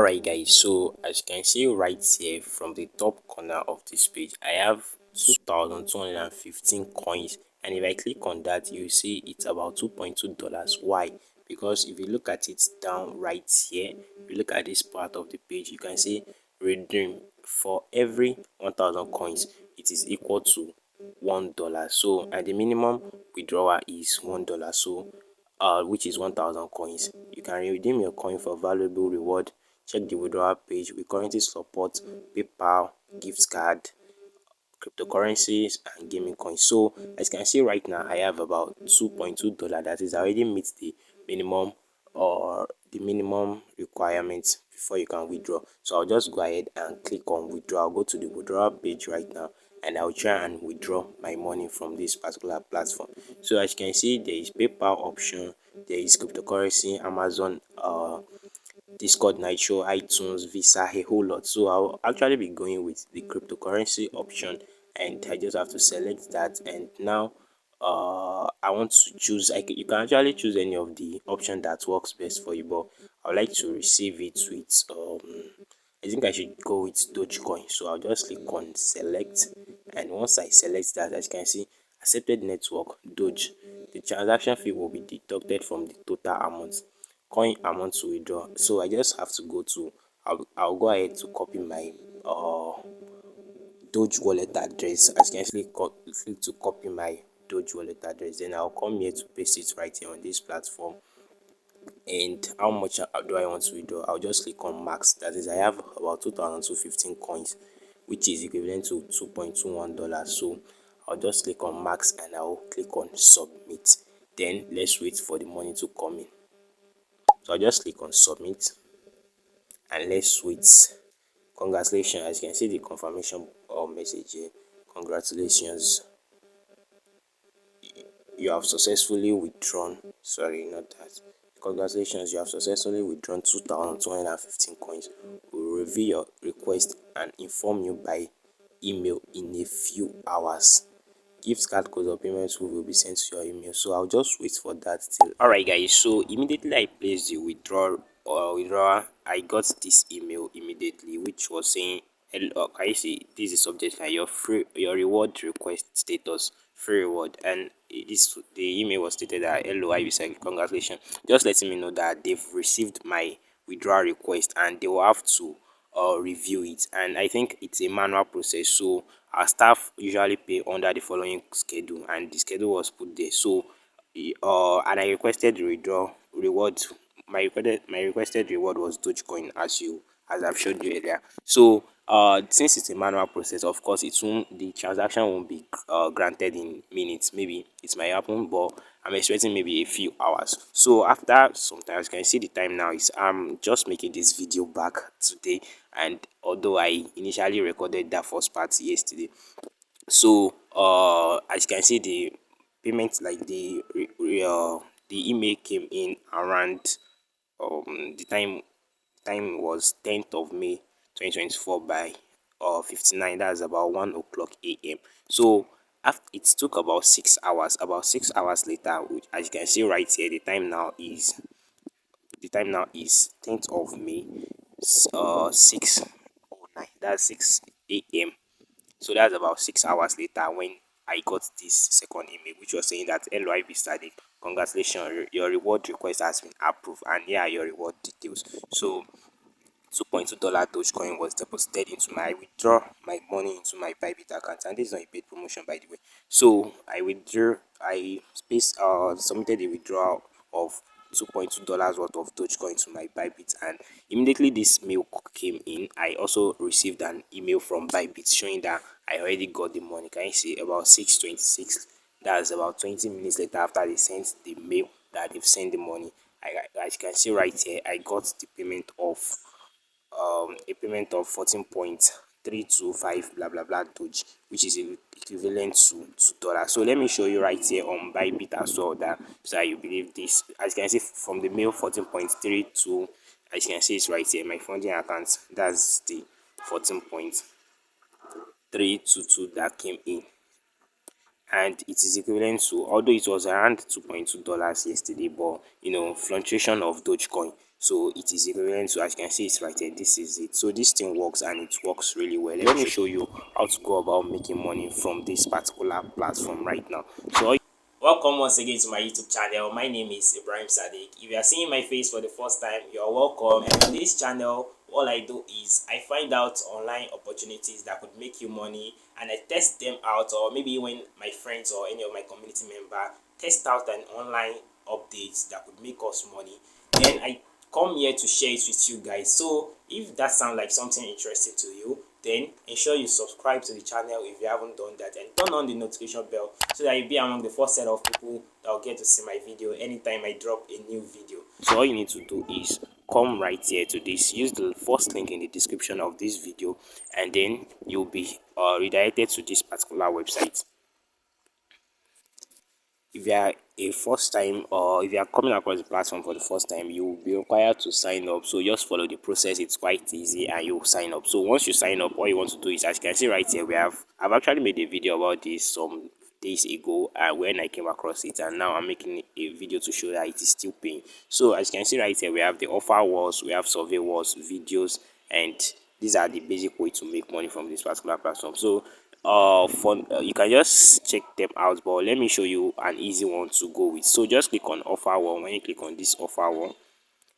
Alright guys, so as you can see right here from the top corner of this page, I have 2,215 coins, and if I click on that you see it's about $2.2. Why? Because if you look at it down right here, if you look at this part of the page, you can see redeem for every 1,000 coins it is equal to $1. So and the minimum withdrawal is $1, so which is 1,000 coins. You can redeem your coin for valuable reward. Check the withdrawal page. We currently support PayPal, gift card, cryptocurrencies, and gaming coins. So as you can see right now, I have about $2.2 that is already meets the minimum or the minimum requirements before you can withdraw. So I'll just go ahead and click on withdraw. I'll go to the withdrawal page right now, and I'll try and withdraw my money from this particular platform. So as you can see, there is PayPal option, there is cryptocurrency, Amazon, Discord, Nitro, iTunes, Visa, a whole lot. So I'll actually be going with the cryptocurrency option, and I just have to select that. And now I want to choose, you can actually choose any of the option that works best for you, but I would like to receive it with I think I should go with Dogecoin. So I'll just click on select, and once I select that, as you can see, accepted network Doge, the transaction fee will be deducted from the total amount, coin amount to withdraw. So I just have to go to, I'll go ahead to copy my Doge wallet address. As you can see, click to copy my Doge wallet address, then I'll come here to paste it right here on this platform. And how much do I want to withdraw? I'll just click on max. That is, I have about 2,215 coins, which is equivalent to $2.21. So I'll just click on max, and I'll click on submit. Then let's wait for the money to come in. So I'll just click on submit, and let's wait. Congratulations. As you can see the confirmation message here, congratulations, you have successfully withdrawn, sorry, not that, congratulations, you have successfully withdrawn 2,215 coins. We will review your request and inform you by email in a few hours. Gift card code or payment will be sent to your email. So I'll just wait for that till. Alright guys, so immediately I placed the withdrawal, I got this email immediately, which was saying, hello, can you see this is the subject line, your reward request status, free reward. And the email was stated that, hello, I said congratulations, just letting me know that they've received my withdrawal request and they will have to review it. And I think it's a manual process, so our staff usually pay under the following schedule, and the schedule was put there. So and I requested the withdraw reward. My requested reward was Dogecoin, as I've showed you earlier. So since it's a manual process, of course the transaction won't be granted in minutes. Maybe it might happen, but I'm expecting maybe a few hours. So after sometimes, you can see the time now is, I'm just making this video back today, and although I initially recorded that first part yesterday. So as you can see, the payment, like the email came in around the time was 10th of May 2024 by 59, that's about 1 o'clock a.m. So after it took about 6 hours, about 6 hours later, which as you can see right here, the time now is 10th of May, 6:09, that's 6 a.m. So that's about 6 hours later when I got this second email, which was saying that, LOIB started, congratulations, your reward request has been approved, and here are your reward details. So $2.2 Dogecoin was deposited into my, I withdraw my money into my Bybit account, and this is not a paid promotion, by the way. So I submitted a withdrawal of $2.2 worth of Dogecoin to my Bybit, and immediately this mail came in, I also received an email from Bybit showing that I already got the money. Can you see, about 6:26? That's about 20 minutes later after they sent the mail that they've sent the money. As you can see right here, I got the payment of a payment of 14.325 blah blah blah Doge, which is equivalent to $2. So let me show you right here on Bybit as well, that so you believe this. As you can see from the mail, 14.32, as you can see it's right here, my funding account, that's the 14.322 that came in, and it is equivalent to, although it was around $2.2 yesterday, but fluctuation of Dogecoin, So it is equivalent to, as you can see it's right here, this is it. So this thing works and it works really well. Let me show you how to go about making money from this particular platform right now. So welcome once again to my YouTube channel. My name is Ibrahim Sadiq. If you are seeing my face for the first time, you are welcome. And on this channel, all I do is I find out online opportunities that could make you money, and I test them out, or maybe when my friends or any of my community member test out an online update that could make us money, then I come here to share it with you guys. So if that sounds like something interesting to you, then ensure you subscribe to the channel if you haven't done that, and turn on the notification bell so that you'll be among the first set of people that will get to see my video anytime I drop a new video. So all you need to do is come right here to this, use the first link in the description of this video, and then you'll be redirected to this particular website. If you are a first time, or if you are coming across the platform for the first time, you will be required to sign up. So just follow the process, it's quite easy, and you'll sign up. So once you sign up, all you want to do is, as you can see right here, I've actually made a video about this some days ago, when I came across it, and now I'm making a video to show that it is still paying. So as you can see right here, we have the offer walls, we have survey walls, videos, and these are the basic way to make money from this particular platform. So for you can just check them out, but let me show you an easy one to go with. So just click on offer one. When you click on this offer one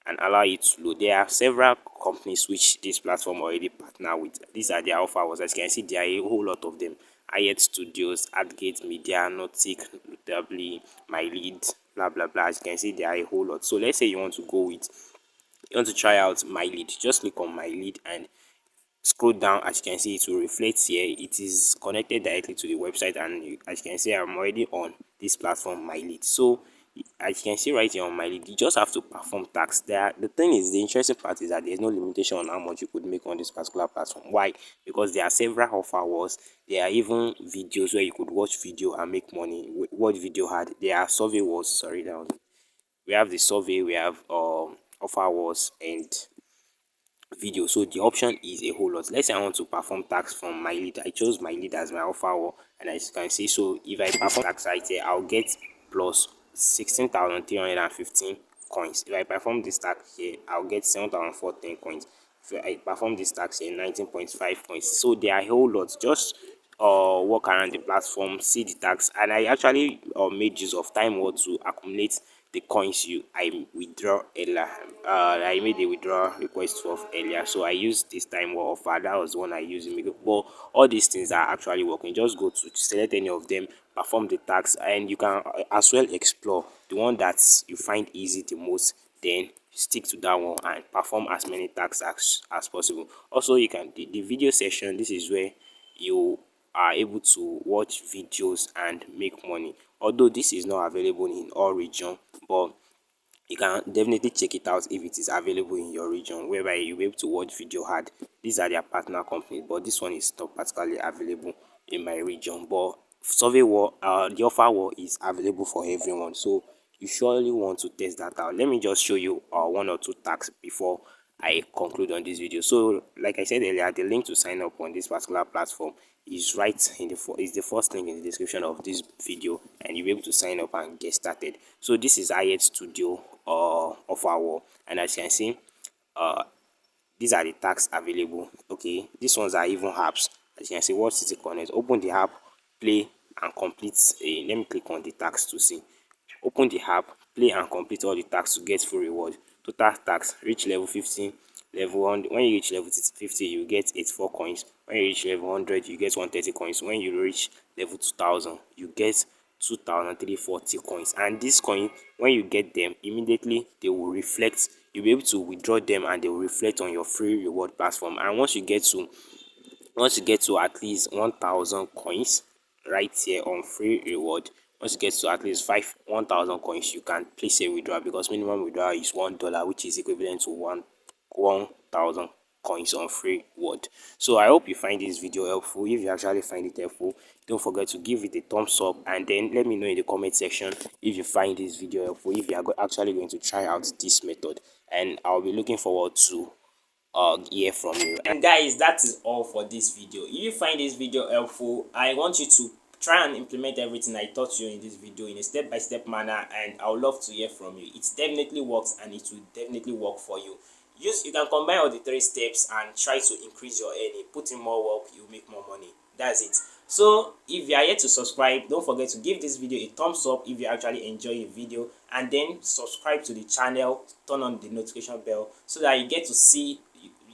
and allow it to load, there are several companies which this platform already partner with. These are their offer ones. As you can see, there are a whole lot of them: Hayat Studios, Adgate Media, Nautic, notably My Lead, blah blah blah. As you can see, there are a whole lot. So let's say you want to go with, you want to try out My Lead. Just click on My Lead and scroll down. As you can see, it will reflect here. It is connected directly to the website, and as you can see, I'm already on this platform, My Lead. So as you can see right here on My Lead, you just have to perform tasks there. The thing is, the interesting part is that there's no limitation on how much you could make on this particular platform. Why? Because there are several offer wars. There are even videos where you could watch video and make money. What video had, there are survey wars, sorry, down, we have the survey, we have offer wars and video. So the option is a whole lot. Let's say I want to perform tax from My Lead. I chose My Lead as my offer wall, and as you can see, so if I perform tax right here, I'll get plus 16,315 coins. If I perform this tax here, I'll get 7,410 coins. If I perform this tax here, 19.5 coins. So there are a whole lot. Just walk around the platform, see the tax, and I actually made use of time war to accumulate the coins I withdraw earlier. I made a withdrawal request for earlier, so I used this time war offer. That was the one I used in Migo. But all these things are actually working. Just go to select any of them, perform the tax, and you can as well explore the one that you find easy the most. Then stick to that one and perform as many tasks as possible. Also, you can, the video session, this is where you are able to watch videos and make money. Although this is not available in all region, but you can definitely check it out if it is available in your region, whereby you'll be able to watch video ad. These are their partner companies, but this one is not particularly available in my region. But survey war, the offer war is available for everyone, so you surely want to test that out. Let me just show you one or two tasks before I conclude on this video. So like I said earlier, the link to sign up on this particular platform is right in is the first link in the description of this video, and you'll be able to sign up and get started. So this is Hayat Studio of our, and as you can see, uh these are the tasks available. Okay, these ones are even apps. As you can see, what city connect, open the app, play and complete a, let me click on the tasks to see. Open the app, play and complete all the tasks to get full reward. Total tasks, reach level 50, level 100. When you reach level 50, you get 84 coins. When you reach level 100, you get 130 coins. When you reach level 2000, you get 2340 coins. And this coin, when you get them, immediately they will reflect. You'll be able to withdraw them and they will reflect on your free reward platform. And once you get to at least 1000 coins right here on free reward, once you get to at least 1000 coins, you can place a withdrawal, because minimum withdrawal is $1, which is equivalent to 1000 coins on free reward. So I hope you find this video helpful. If you actually find it helpful, don't forget to give it a thumbs up, and then let me know in the comment section if you find this video helpful, if you are actually going to try out this method, and I'll be looking forward to hear from you. And guys, that is all for this video. If you find this video helpful, I want you to try and implement everything I taught you in this video in a step-by-step manner, and I would love to hear from you. It definitely works and it will definitely work for you. You can combine all the three steps and try to increase your earning. Put in more work, you make more money. That's it. So if you are yet to subscribe, don't forget to give this video a thumbs up if you actually enjoy the video, and then subscribe to the channel, turn on the notification bell so that you get to see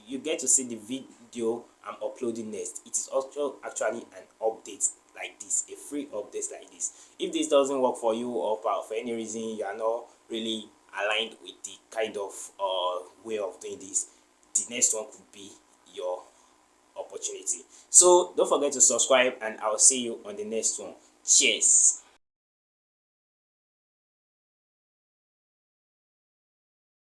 the video I'm uploading next. It is also actually an update like this, a free update like this. If this doesn't work for you, or for any reason you are not really aligned with the kind of way of doing this, the next one could be your opportunity. So don't forget to subscribe, and I'll see you on the next one. Cheers.